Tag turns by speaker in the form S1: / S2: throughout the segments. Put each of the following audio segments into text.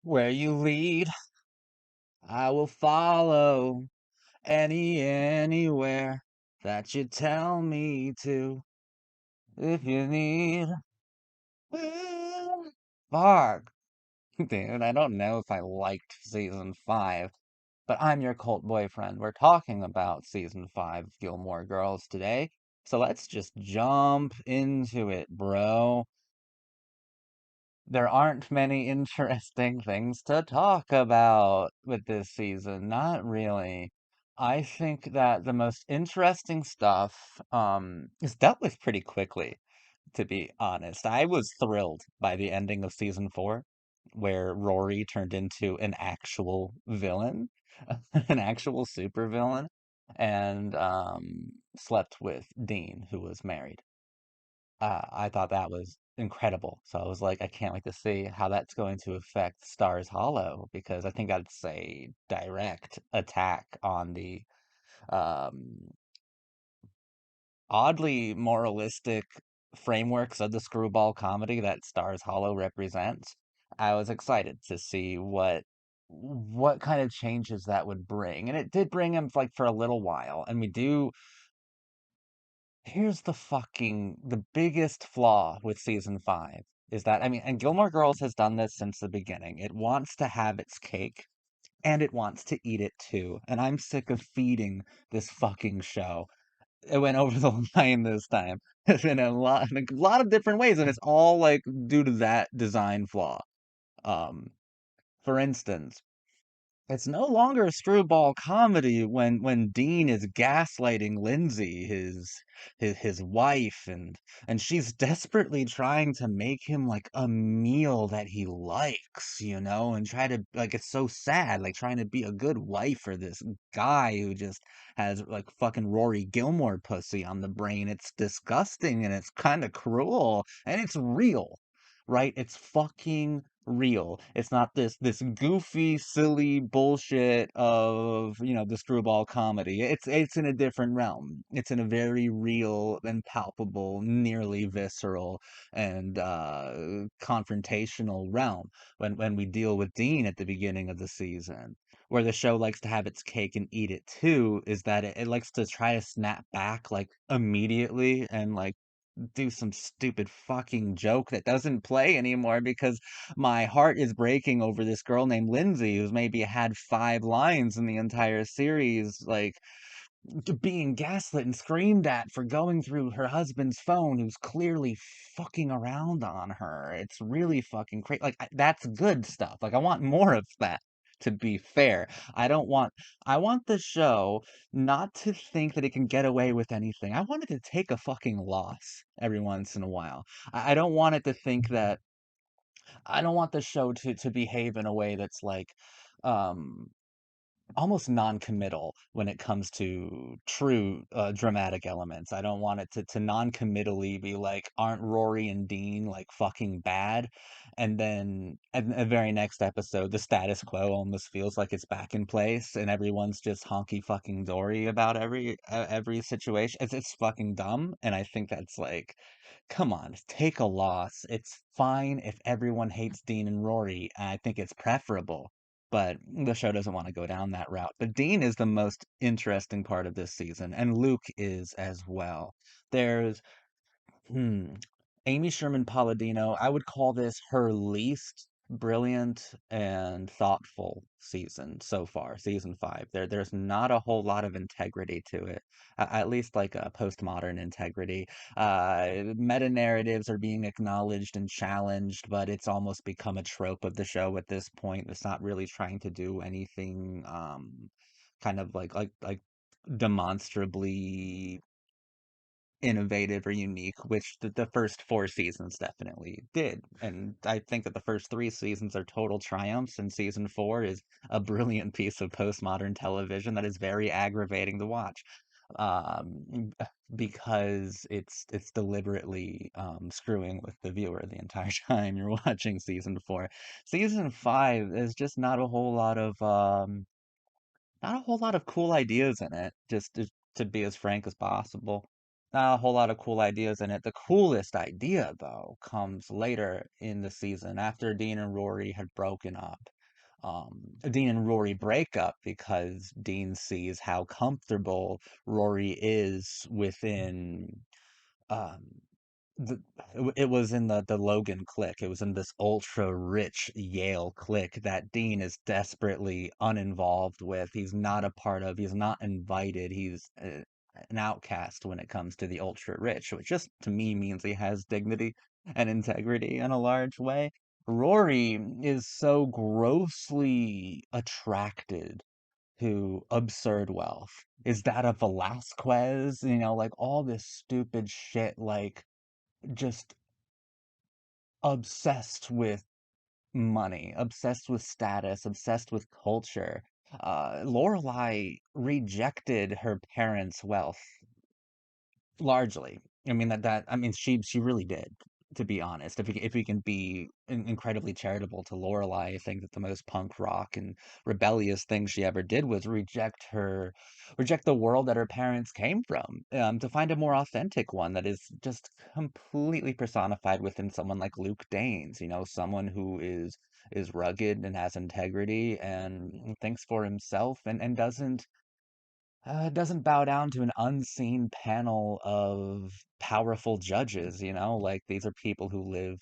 S1: Where you lead, I will follow anywhere that you tell me to. If you need, fuck, dude, I don't know if I liked season five, but I'm your cult boyfriend. We're talking about season five of Gilmore Girls today, so let's just jump into it, bro. There aren't many interesting things to talk about with this season. Not really. I think that the most interesting stuff is dealt with pretty quickly, to be honest. I was thrilled by the ending of season four, where Rory turned into an actual villain, an actual supervillain, and slept with Dean, who was married. I thought that was incredible. So I was like, I can't wait to see how that's going to affect Stars Hollow because I think that's a direct attack on the um, oddly moralistic frameworks of the screwball comedy that Stars Hollow represents. I was excited to see what kind of changes that would bring, and it did bring him like for a little while. And we do Here's the biggest flaw with season five is that, I mean, and Gilmore Girls has done this since the beginning. It wants to have its cake and it wants to eat it too. And I'm sick of feeding this fucking show. It went over the line this time in a lot of different ways, and it's all like due to that design flaw. Um, for instance, it's no longer a screwball comedy when Dean is gaslighting Lindsay, his wife, and she's desperately trying to make him like a meal that he likes, and try to like it's so sad, like trying to be a good wife for this guy who just has like fucking Rory Gilmore pussy on the brain. It's disgusting and it's kind of cruel and it's real, right? It's fucking real. It's not this goofy, silly bullshit of, the screwball comedy. It's in a different realm. It's in a very real and palpable, nearly visceral and confrontational realm when we deal with Dean at the beginning of the season. Where the show likes to have its cake and eat it too, is that it likes to try to snap back like immediately and like do some stupid fucking joke that doesn't play anymore because my heart is breaking over this girl named Lindsay who's maybe had five lines in the entire series, like being gaslit and screamed at for going through her husband's phone who's clearly fucking around on her. It's really fucking crazy. Like that's good stuff. Like I want more of that. To be fair, I don't want I want the show not to think that it can get away with anything. I want it to take a fucking loss every once in a while. I don't want it to think that I don't want the show to behave in a way that's like um almost non-committal when it comes to true dramatic elements. I don't want it to non-committally be like, aren't Rory and Dean like fucking bad? And then in the very next episode, the status quo almost feels like it's back in place, and everyone's just honky fucking dory about every situation. It's fucking dumb, and I think that's like, come on, take a loss. It's fine if everyone hates Dean and Rory. I think it's preferable, but the show doesn't want to go down that route. But Dean is the most interesting part of this season, and Luke is as well. There's Hmm. Amy Sherman Palladino, I would call this her least brilliant and thoughtful season so far, season five. There's not a whole lot of integrity to it, at least like a postmodern integrity. Meta narratives are being acknowledged and challenged, but it's almost become a trope of the show at this point. It's not really trying to do anything kind of like demonstrably innovative or unique, which the first four seasons definitely did. And I think that the first three seasons are total triumphs, and season four is a brilliant piece of postmodern television that is very aggravating to watch. Because it's deliberately screwing with the viewer the entire time you're watching season four. Season five is just not a whole lot of cool ideas in it, just to be as frank as possible. Not a whole lot of cool ideas in it. The coolest idea, though, comes later in the season after Dean and Rory had broken up. Dean and Rory break up because Dean sees how comfortable Rory is within um the, it was in the Logan clique. It was in this ultra rich Yale clique that Dean is desperately uninvolved with. He's not a part of. He's not invited. He's an outcast when it comes to the ultra rich, which just to me means he has dignity and integrity in a large way. Rory is so grossly attracted to absurd wealth. Is that a Velasquez? You know, like all this stupid shit, like just obsessed with money, obsessed with status, obsessed with culture. Lorelei rejected her parents' wealth largely. I mean I mean she really did, to be honest. If we can be incredibly charitable to Lorelai, I think that the most punk rock and rebellious thing she ever did was reject the world that her parents came from, to find a more authentic one that is just completely personified within someone like Luke Danes, you know, someone who is rugged and has integrity and thinks for himself and doesn't bow down to an unseen panel of powerful judges, you know? Like, these are people who live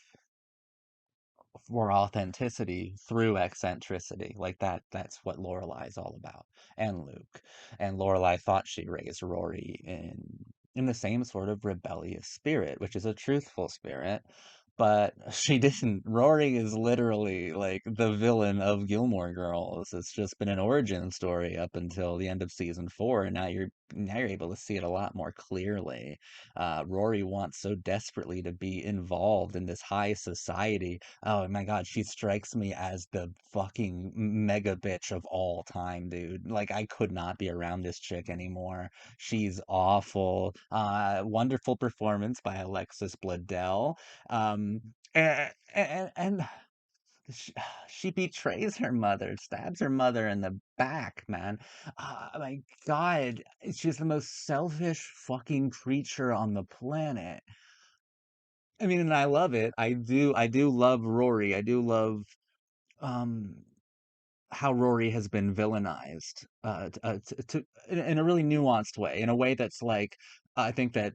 S1: for authenticity through eccentricity. Like that's what Lorelai's all about. And Luke. And Lorelai thought she raised Rory in the same sort of rebellious spirit, which is a truthful spirit. But she didn't. Rory is literally like the villain of Gilmore Girls. It's just been an origin story up until the end of season 4, and now you're able to see it a lot more clearly. Rory wants so desperately to be involved in this high society. Oh my God, she strikes me as the fucking mega bitch of all time, dude. Like, I could not be around this chick anymore. She's awful. Wonderful performance by Alexis Bledel. And she, she betrays her mother, stabs her mother in the back, man. My God, she's the most selfish fucking creature on the planet. I mean, and I love it. I do love Rory. I do love um how Rory has been villainized in a really nuanced way, in a way that's like I think that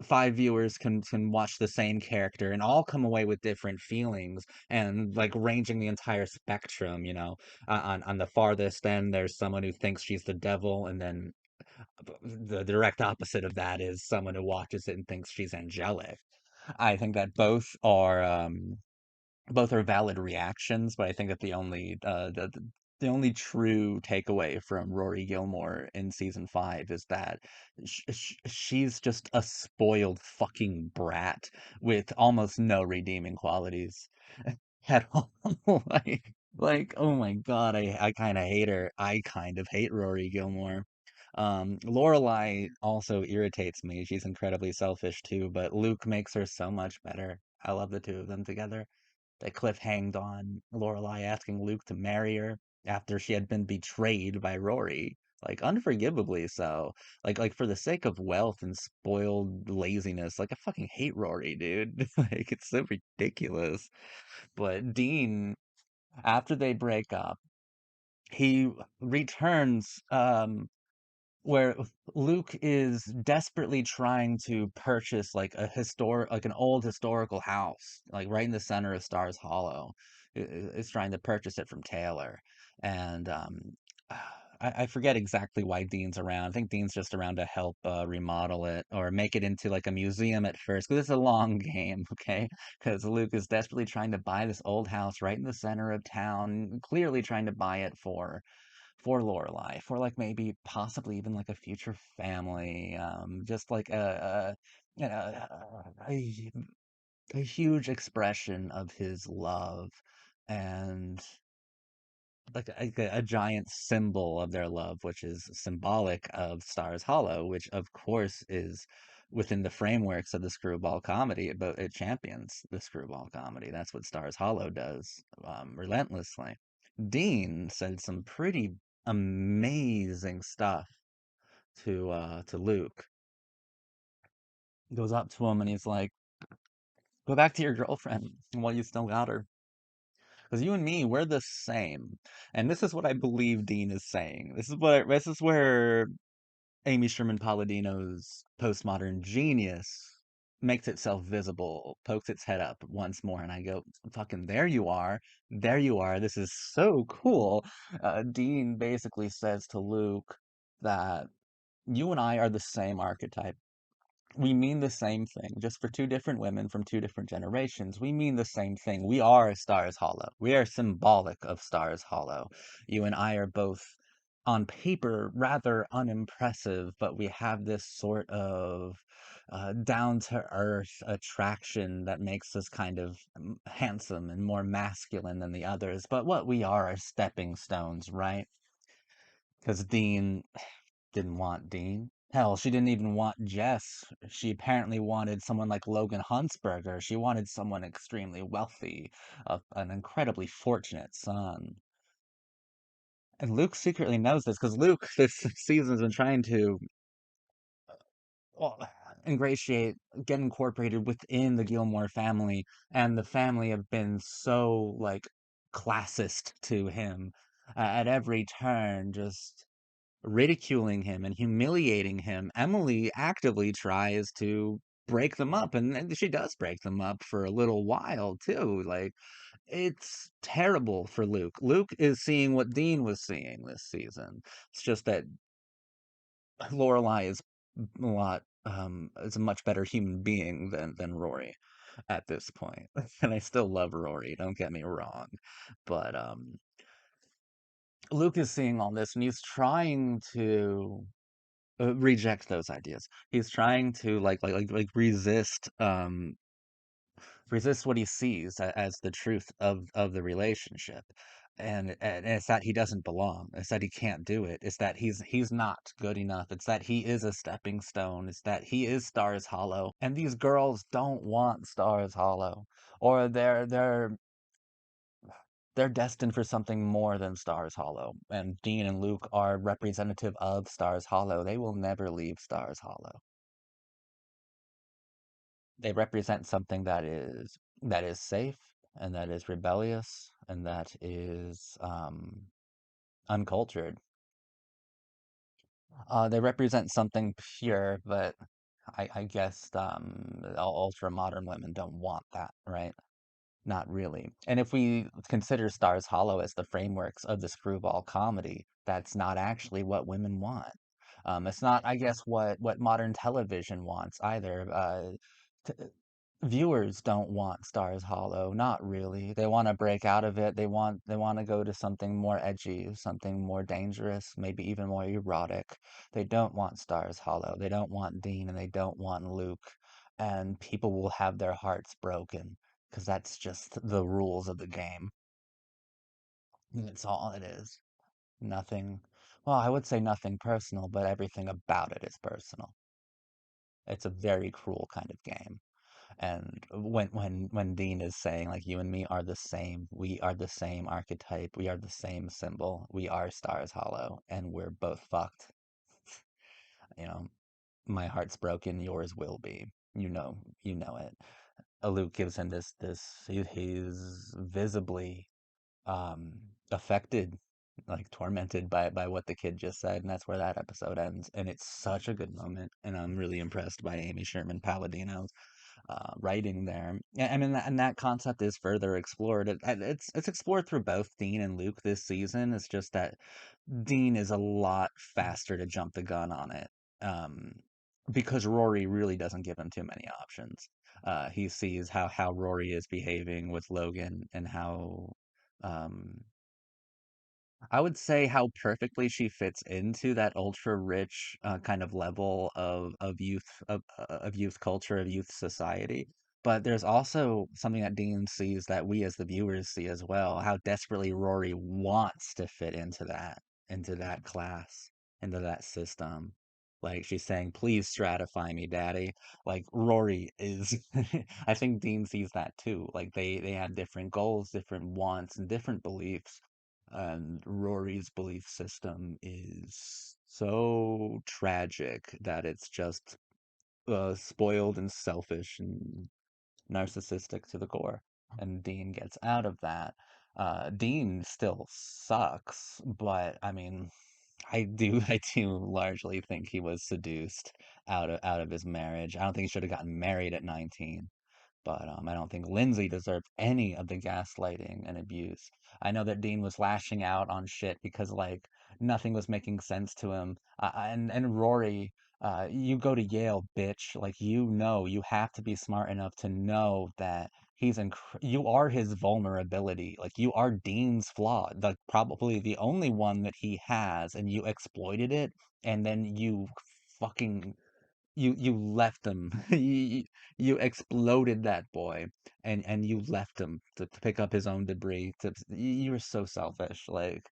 S1: five viewers can watch the same character and all come away with different feelings and like ranging the entire spectrum, you know. On the farthest end, there's someone who thinks she's the devil, and then the direct opposite of that is someone who watches it and thinks she's angelic. I think that both are valid reactions, but I think that the only true takeaway from Rory Gilmore in season 5 is that she's just a spoiled fucking brat with almost no redeeming qualities at all. Oh my God, I kind of hate her. I kind of hate Rory Gilmore. Lorelai also irritates me. She's incredibly selfish too, but Luke makes her so much better. I love the two of them together. That Cliff hanged on Lorelai asking Luke to marry her after she had been betrayed by Rory, like unforgivably so. Like for the sake of wealth and spoiled laziness, like I fucking hate Rory, dude. Like it's so ridiculous. But Dean, after they break up, he returns where Luke is desperately trying to purchase like an old historical house, like right in the center of Stars Hollow. Is trying to purchase it from Taylor, and I forget exactly why Dean's around. I think Dean's just around to help remodel it or make it into like a museum at first, because it's a long game, okay? Because Luke is desperately trying to buy this old house right in the center of town, clearly trying to buy it for Lorelai, for like maybe possibly even like a future family, just like you know, a, a huge expression of his love and like a giant symbol of their love, which is symbolic of Stars Hollow, which of course is within the frameworks of the screwball comedy, but it champions the screwball comedy. That's what Stars Hollow does, relentlessly. Dean said some pretty amazing stuff to Luke. Goes up to him and he's like, "Go back to your girlfriend while you still got her." Because you and me, we're the same. And this is what I believe Dean is saying. This is where Amy Sherman Palladino's postmodern genius makes itself visible, pokes its head up once more, and I go, fucking there you are. There you are. This is so cool. Dean basically says to Luke that you and I are the same archetype. We mean the same thing, just for two different women from two different generations. We mean the same thing. We are Stars Hollow. We are symbolic of Stars Hollow. You and I are both, on paper, rather unimpressive, but we have this sort of down to earth attraction that makes us kind of handsome and more masculine than the others. But what we are stepping stones, right? Because Dean didn't want Dean. Hell, she didn't even want Jess. She apparently wanted someone like Logan Huntsberger. She wanted someone extremely wealthy, an incredibly fortunate son. And Luke secretly knows this because Luke, this season, has been trying to well, get incorporated within the Gilmore family, and the family have been so, like, classist to him at every turn, just ridiculing him and humiliating him. Emily actively tries to break them up, and she does break them up for a little while too. Like, it's terrible for Luke. Luke is seeing what Dean was seeing this season. It's just that Lorelei is a much better human being than Rory at this point. And I still love Rory, don't get me wrong. But Luke is seeing all this and he's trying to reject those ideas. He's trying to resist what he sees as the truth of the relationship. And it's that he doesn't belong. It's that he can't do it. It's that he's not good enough. It's that he is a stepping stone. It's that he is Stars Hollow. And these girls don't want Stars Hollow. Or they're destined for something more than Stars Hollow. And Dean and Luke are representative of Stars Hollow. They will never leave Stars Hollow. They represent something that is safe and that is rebellious and that is uncultured. They represent something pure, but I guess ultra modern women don't want that, right? Not really. And if we consider Stars Hollow as the frameworks of the screwball comedy, that's not actually what women want. It's not, I guess, what modern television wants either. T Viewers don't want Stars Hollow, not really. They want to break out of it. They want to go to something more edgy, something more dangerous, maybe even more erotic. They don't want Stars Hollow. They don't want Dean and they don't want Luke. And people will have their hearts broken because that's just the rules of the game. That's all it is. Nothing, well, I would say nothing personal, but everything about it is personal. It's a very cruel kind of game. And when Dean is saying like you and me are the same, we are the same archetype, we are the same symbol, we are Stars Hollow, and we're both fucked. You know, my heart's broken, yours will be. You know it. Luke gives him he's visibly um affected, like tormented by what the kid just said, and that's where that episode ends. And it's such a good moment, and I'm really impressed by Amy Sherman Palladino's writing there. I mean, and that concept is further explored. It's explored through both Dean and Luke this season. It's just that Dean is a lot faster to jump the gun on it, um, because Rory really doesn't give him too many options. He sees how Rory is behaving with Logan and how um, I would say how perfectly she fits into that ultra rich kind of level of youth culture, of youth society. But there's also something that Dean sees that we as the viewers see as well, how desperately Rory wants to fit into that class, into that system. Like she's saying, please stratify me, daddy. Like Rory is I think Dean sees that too. Like they have different goals, different wants, and different beliefs, and Rory's belief system is so tragic that it's just spoiled and selfish and narcissistic to the core. And Dean gets out of that. Dean still sucks, but I mean, I do largely think he was seduced out of his marriage. I don't think he should have gotten married at 19. But I don't think Lindsay deserved any of the gaslighting and abuse. I know that Dean was lashing out on shit because like nothing was making sense to him. And Rory, you go to Yale, bitch. Like you know, you have to be smart enough to know that you are his vulnerability. Like you are Dean's flaw, like probably the only one that he has, and you exploited it, and then you fucking you left him. You exploded that boy, and you left him to pick up his own debris. You were so selfish. Like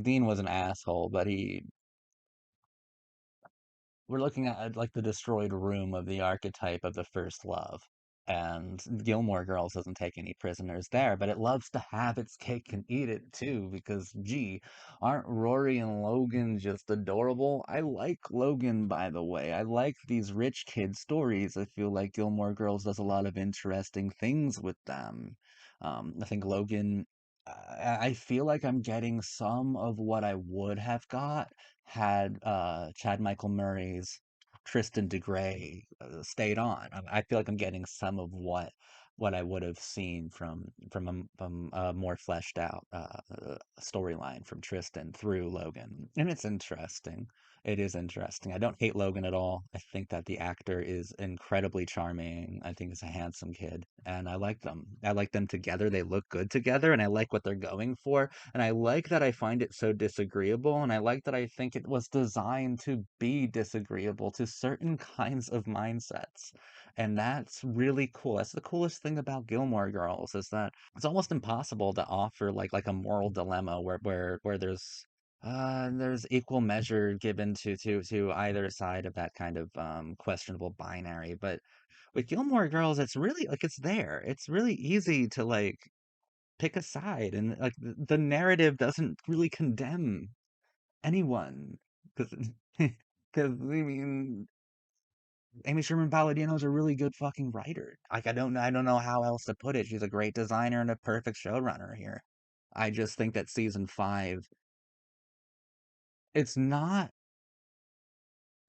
S1: Dean was an asshole, but he we're looking at like the destroyed room of the archetype of the first love. And Gilmore Girls doesn't take any prisoners there, but it loves to have its cake and eat it too, because gee, aren't Rory and Logan just adorable? I like Logan, by the way. I like these rich kid stories. I feel like Gilmore Girls does a lot of interesting things with them. I think Logan, I feel like I'm getting some of what I would have got had Chad Michael Murray's Tristan DeGray stayed on. I feel like I'm getting some of what I would have seen from a more fleshed out storyline from Tristan through Logan, and it's interesting. It is interesting. I don't hate Logan at all. I think that the actor is incredibly charming. I think he's a handsome kid, and I like them. I like them together. They look good together, and I like what they're going for. And I like that I find it so disagreeable, and I like that I think it was designed to be disagreeable to certain kinds of mindsets. And that's really cool. That's the coolest thing about Gilmore Girls is that it's almost impossible to offer like a moral dilemma where there's equal measure given to either side of that kind of questionable binary. But with Gilmore Girls, it's really like it's there. It's really easy to like pick a side, and like the narrative doesn't really condemn anyone because because I mean Amy Sherman Palladino is a really good fucking writer. Like I don't know how else to put it. She's a great designer and a perfect showrunner here. I just think that season 5, it's not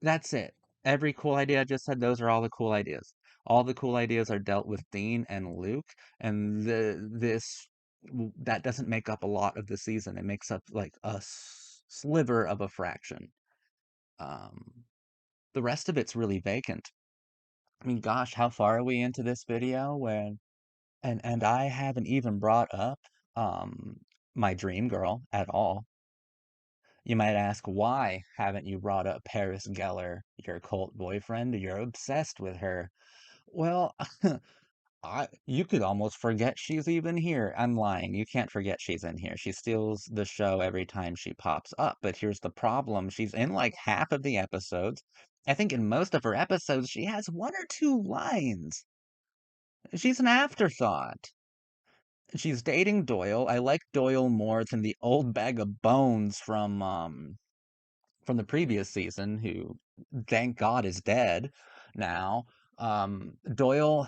S1: that's it. Every cool idea I just said, those are all the cool ideas. All the cool ideas are dealt with Dean and Luke, and that doesn't make up a lot of the season. It makes up like a sliver of a fraction. Um, the rest of it's really vacant. I mean, gosh, how far are we into this video? And I haven't even brought up my dream girl at all. You might ask, why haven't you brought up Paris Geller, your cult boyfriend? You're obsessed with her. Well, you could almost forget she's even here. I'm lying. You can't forget she's in here. She steals the show every time she pops up. But here's the problem. She's in like half of the episodes. I think in most of her episodes, she has one or two lines. She's an afterthought. She's dating Doyle. I like Doyle more than the old bag of bones from the previous season, who thank God is dead now. Doyle,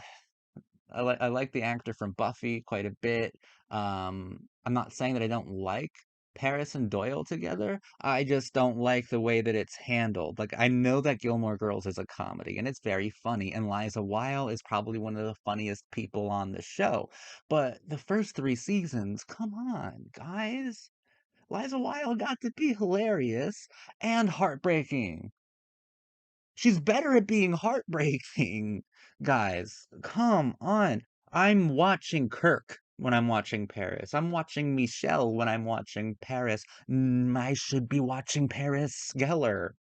S1: I like the actor from Buffy quite a bit. I'm not saying that I don't like Paris and Doyle together. I just don't like the way that it's handled. Like I know that Gilmore Girls is a comedy and it's very funny, and Liza Weil is probably one of the funniest people on the show. But the first 3 seasons, come on, guys. Liza Weil got to be hilarious and heartbreaking. She's better at being heartbreaking, guys. Come on. I'm watching Kirk when I'm watching Paris. I'm watching Michelle when I'm watching Paris. I should be watching Paris Geller.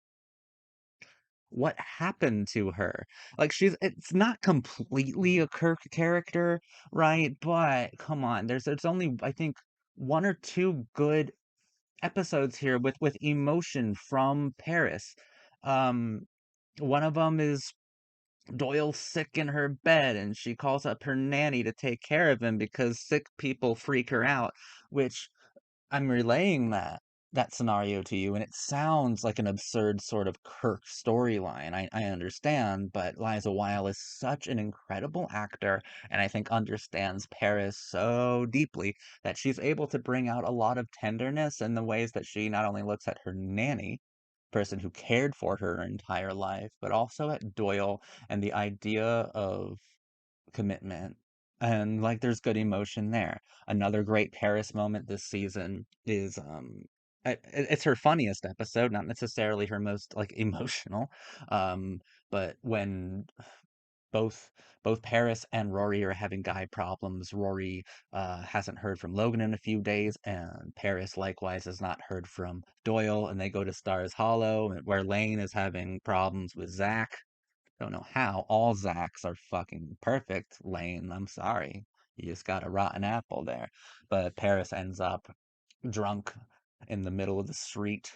S1: What happened to her? Like it's not completely a Kirk character, right? But come on, there's only I think one or two good episodes here with emotion from Paris. Um, one of them is Doyle's sick in her bed and she calls up her nanny to take care of him because sick people freak her out, which I'm relaying that. that scenario to you, and it sounds like an absurd sort of Kirk storyline. I understand, but Liza Weil is such an incredible actor, and I think understands Paris so deeply that she's able to bring out a lot of tenderness in the ways that she not only looks at her nanny, person who cared for her entire life, but also at Doyle and the idea of commitment. And like there's good emotion there. Another great Paris moment this season is it's her funniest episode, not necessarily her most like emotional. Um but when both both Paris and Rory are having guy problems. Rory hasn't heard from Logan in a few days, and Paris likewise has not heard from Doyle, and they go to Stars Hollow, where Lane is having problems with Zach. Don't know how. All Zachs are fucking perfect, Lane. I'm sorry. You just got a rotten apple there. But Paris ends up drunk in the middle of the street,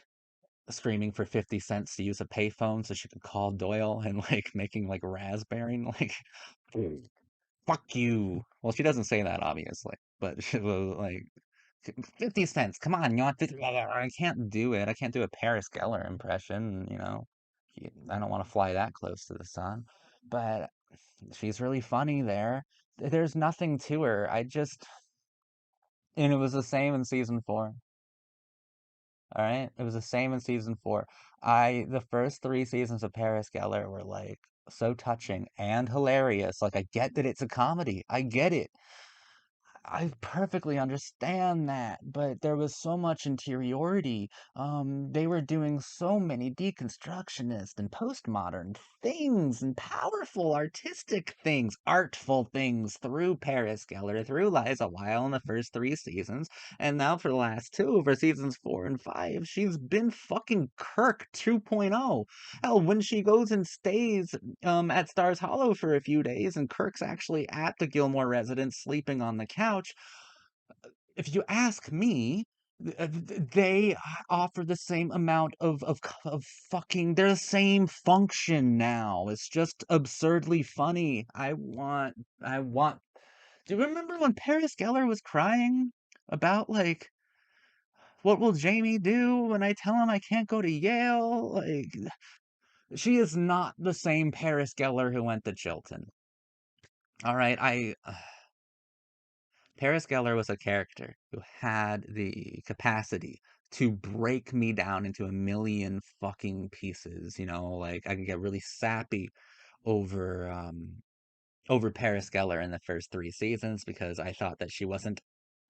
S1: screaming for 50 cents to use a payphone so she could call Doyle and like making like raspberry like fuck you. Well, she doesn't say that obviously, but she was like 50 cents. Come on, you want 50? I can't do it. I can't do a Paris Geller impression, you know. I don't want to fly that close to the sun. But she's really funny there. There's nothing to her. And it was the same in season 4. All right? It was the same in season 4. The first 3 seasons of Paris Geller were like so touching and hilarious. Like I get that it's a comedy. I get it. I perfectly understand that, but there was so much interiority. They were doing so many deconstructionist and postmodern things and powerful artistic things, artful things through Paris Geller, through Liza Weil in the first 3 seasons, and now for the last 2, for seasons 4 and 5, she's been fucking Kirk 2.0. Hell, when she goes and stays at Stars Hollow for a few days, and Kirk's actually at the Gilmore residence sleeping on the couch. If you ask me, they offer the same amount of fucking. They're the same function now. It's just absurdly funny. I want. Do you remember when Paris Geller was crying about like what will Jamie do when I tell him I can't go to Yale? Like she is not the same Paris Geller who went to Chilton. All right, Paris Geller was a character who had the capacity to break me down into a million fucking pieces. You know, like I could get really sappy over over Paris Geller in the first 3 seasons because I thought that she wasn't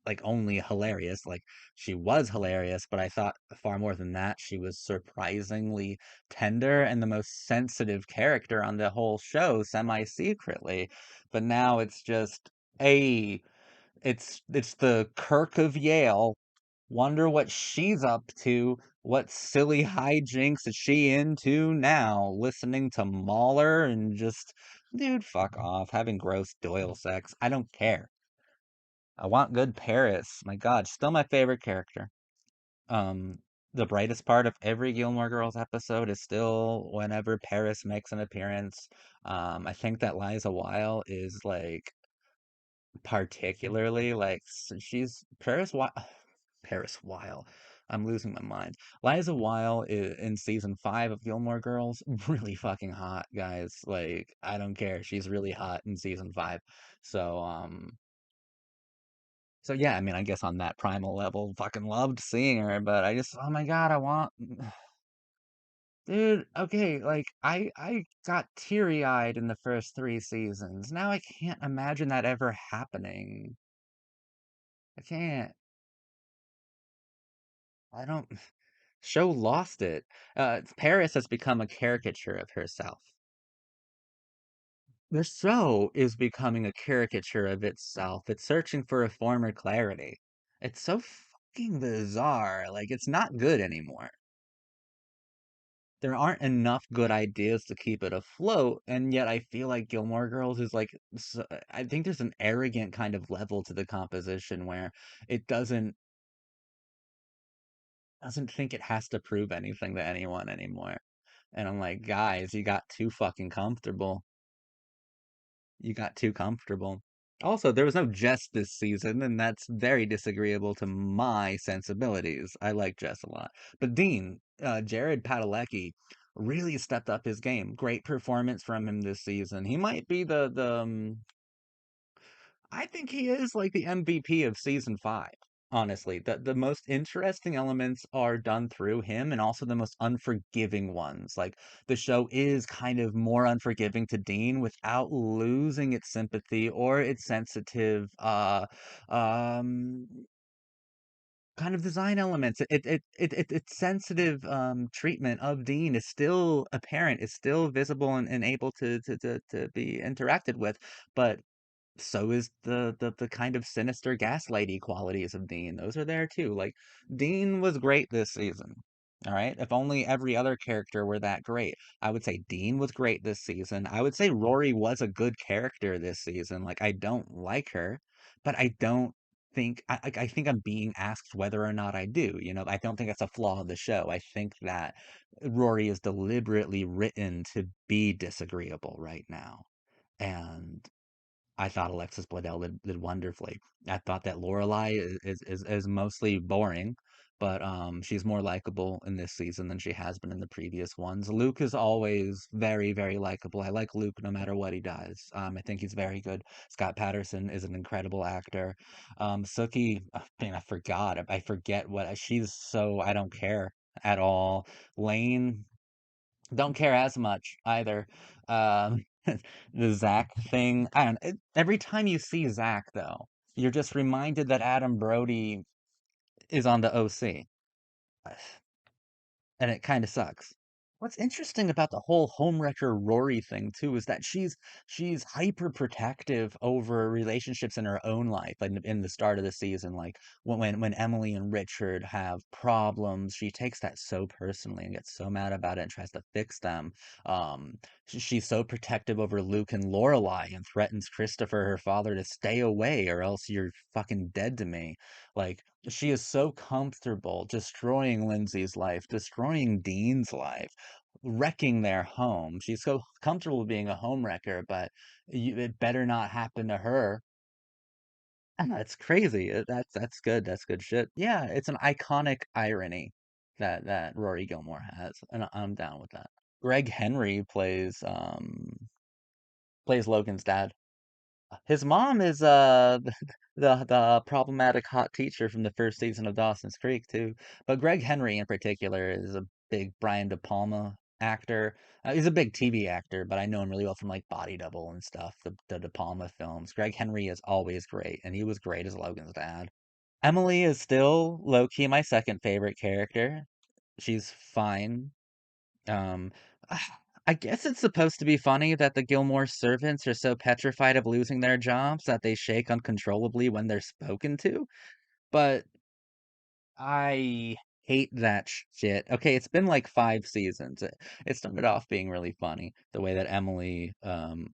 S1: like only hilarious, like she was hilarious, but I thought far more than that, she was surprisingly tender and the most sensitive character on the whole show, semi-secretly. But now it's just a it's the Kirk of Yale. Wonder what she's up to. What silly hijinks is she into now? Listening to Mahler and just, dude, fuck off. Having gross Doyle sex. I don't care. I want good Paris. My God, still my favorite character. Um, the brightest part of every Gilmore Girls episode is still whenever Paris makes an appearance. I think that Liza Weil is like particularly like she's Paris Weil. I'm losing my mind. Liza Weil in season 5 of Gilmore Girls, really fucking hot, guys. Like I don't care. She's really hot in season 5. So so yeah, I mean, I guess on that primal level, fucking loved seeing her, but I just, oh my God, I want, dude, okay, like I got teary-eyed in the first 3 seasons. Now I can't imagine that ever happening. I can't. I don't. Show lost it. Paris has become a caricature of herself. The show is becoming a caricature of itself. It's searching for a former clarity. It's so fucking bizarre. Like, it's not good anymore. There aren't enough good ideas to keep it afloat, and yet I feel like Gilmore Girls is like I think there's an arrogant kind of level to the composition where it doesn't think it has to prove anything to anyone anymore. And I'm like, guys, you got too fucking comfortable. You got too comfortable. Also, there was no Jess this season, and that's very disagreeable to my sensibilities. I like Jess a lot. But Dean, Jared Padalecki, really stepped up his game. Great performance from him this season. He might be I think he is like the MVP of season 5. Honestly, the most interesting elements are done through him and also the most unforgiving ones. Like the show is kind of more unforgiving to Dean without losing its sympathy or its sensitive um kind of design elements. Its sensitive treatment of Dean is still apparent, is still visible and able to be interacted with, but so is the kind of sinister gaslighty qualities of Dean. Those are there too. Like Dean was great this season. All right. If only every other character were that great. I would say Dean was great this season. I would say Rory was a good character this season. Like I don't like her, but I don't think I think I'm being asked whether or not I do. I don't think that's a flaw of the show. I think that Rory is deliberately written to be disagreeable right now. And I thought Alexis Bledel did wonderfully. I thought that Lorelei is mostly boring, but she's more likable in this season than she has been in the previous ones. Luke is always very, very likable. I like Luke no matter what he does. I think he's very good. Scott Patterson is an incredible actor. Sookie, I forgot. I forget what she's so I don't care at all. Lane, don't care as much either. Um, the Zach thing, I don't. Every time you see Zach, though, you're just reminded that Adam Brody is on the OC, and it kind of sucks. What's interesting about the whole homewrecker Rory thing too is that she's hyper protective over relationships in her own life. Like in the start of the season, like when Emily and Richard have problems, she takes that so personally and gets so mad about it and tries to fix them. She's so protective over Luke and Lorelei and threatens Christopher, her father, to stay away or else you're fucking dead to me. Like she is so comfortable destroying Lindsay's life, destroying Dean's life, wrecking their home. She's so comfortable being a home wrecker, but it better not happen to her. And that's crazy. That's good. That's good shit. Yeah, it's an iconic irony that Rory Gilmore has, and I'm down with that. Greg Henry plays Logan's dad. His mom is the problematic hot teacher from the first season of Dawson's Creek too. But Greg Henry in particular is a big Brian De Palma actor. He's a big TV actor, but I know him really well from like Body Double and stuff, the De Palma films. Greg Henry is always great, and he was great as Logan's dad. Emily is still low key my second favorite character. She's fine. Um, I guess it's supposed to be funny that the Gilmore servants are so petrified of losing their jobs that they shake uncontrollably when they're spoken to, but I hate that shit. Okay, it's been like 5 seasons. It started off being really funny, the way that Emily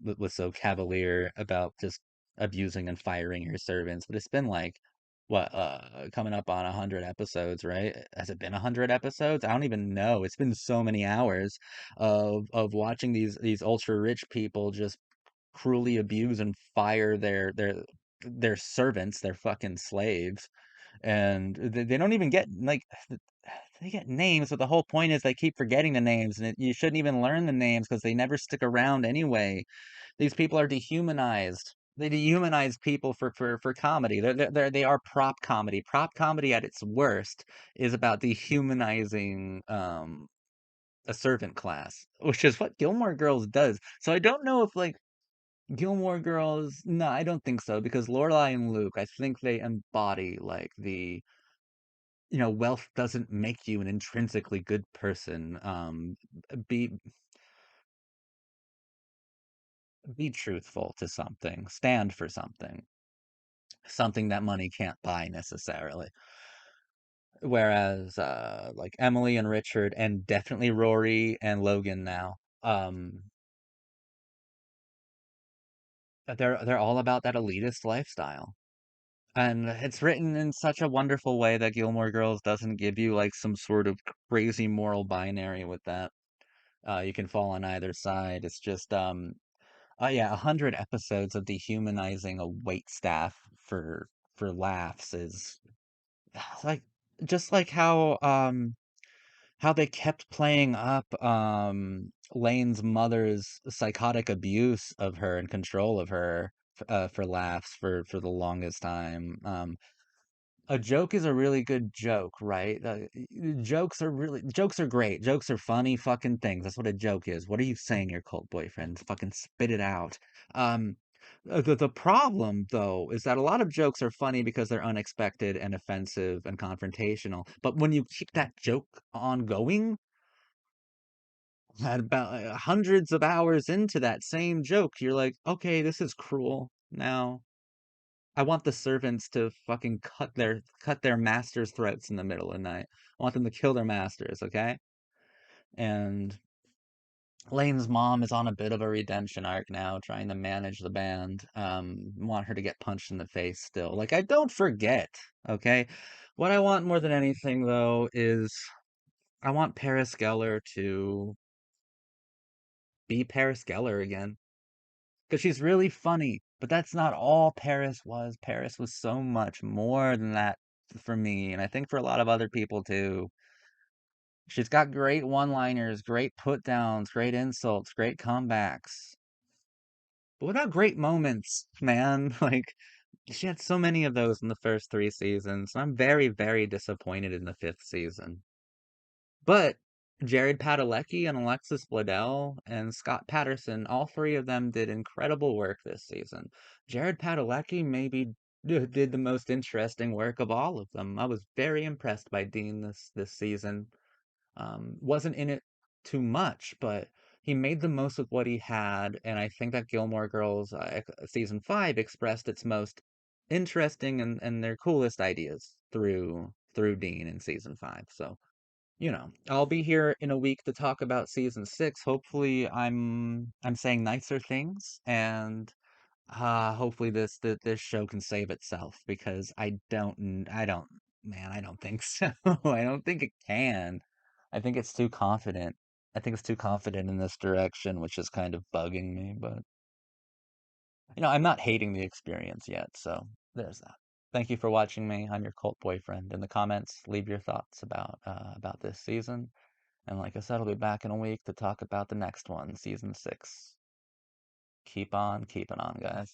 S1: was so cavalier about just abusing and firing her servants, but it's been like what coming up on 100 episodes, right? Has it been 100 episodes? I don't even know. It's been so many hours of watching these ultra rich people just cruelly abuse and fire their servants, their fucking slaves, and they don't even get like they get names, but the whole point is they keep forgetting the names, and you shouldn't even learn the names because they never stick around anyway. These people are dehumanized. They dehumanize people for comedy. They are prop comedy. Prop comedy at its worst is about dehumanizing a servant class, which is what Gilmore Girls does. So I don't know if like Gilmore Girls. No, I don't think so because Lorelai and Luke, I think they embody like wealth doesn't make you an intrinsically good person. Be be truthful to something, stand for something that money can't buy necessarily. Whereas like Emily and Richard and definitely Rory and Logan now, they're all about that elitist lifestyle. And it's written in such a wonderful way that Gilmore Girls doesn't give you like some sort of crazy moral binary with that. You can fall on either side. It's just Yeah, 100 episodes of dehumanizing a wait staff for laughs is like just like how they kept playing up Lane's mother's psychotic abuse of her and control of her for laughs for the longest time. A joke is a really good joke, right? Jokes are great. Jokes are funny fucking things. That's what a joke is. What are you saying, your cult boyfriend? Fucking spit it out. Um, the problem though is that a lot of jokes are funny because they're unexpected and offensive and confrontational. But when you keep that joke ongoing, at about hundreds of hours into that same joke, you're like, okay, this is cruel now. I want the servants to fucking cut their masters' throats in the middle of the night. I want them to kill their masters, okay? And Lane's mom is on a bit of a redemption arc now, trying to manage the band. Want her to get punched in the face still. Like, I don't forget, okay? What I want more than anything, though, is I want Paris Geller to be Paris Geller again. Because she's really funny, but that's not all Paris was. Paris was so much more than that for me, and I think for a lot of other people too. She's got great one-liners, great put-downs, great insults, great comebacks. But what about great moments, man? Like, she had so many of those in the first three seasons, and I'm very, very disappointed in the fifth season. But Jared Padalecki and Alexis Bledel and Scott Patterson, all three of them did incredible work this season. Jared Padalecki maybe did the most interesting work of all of them. I was very impressed by Dean this season. Wasn't in it too much, but he made the most of what he had, and I think that Gilmore Girls season 5 expressed its most interesting and their coolest ideas through Dean in season 5. So I'll be here in a week to talk about season 6. Hopefully, I'm saying nicer things, and hopefully this show can save itself because I don't think so. I don't think it can. I think it's too confident. I think it's too confident in this direction, which is kind of bugging me. But I'm not hating the experience yet, so there's that. Thank you for watching me. I'm your cult boyfriend. In the comments, leave your thoughts about this season. And like I said, I'll be back in a week to talk about the next one, season 6. Keep on keeping on, guys.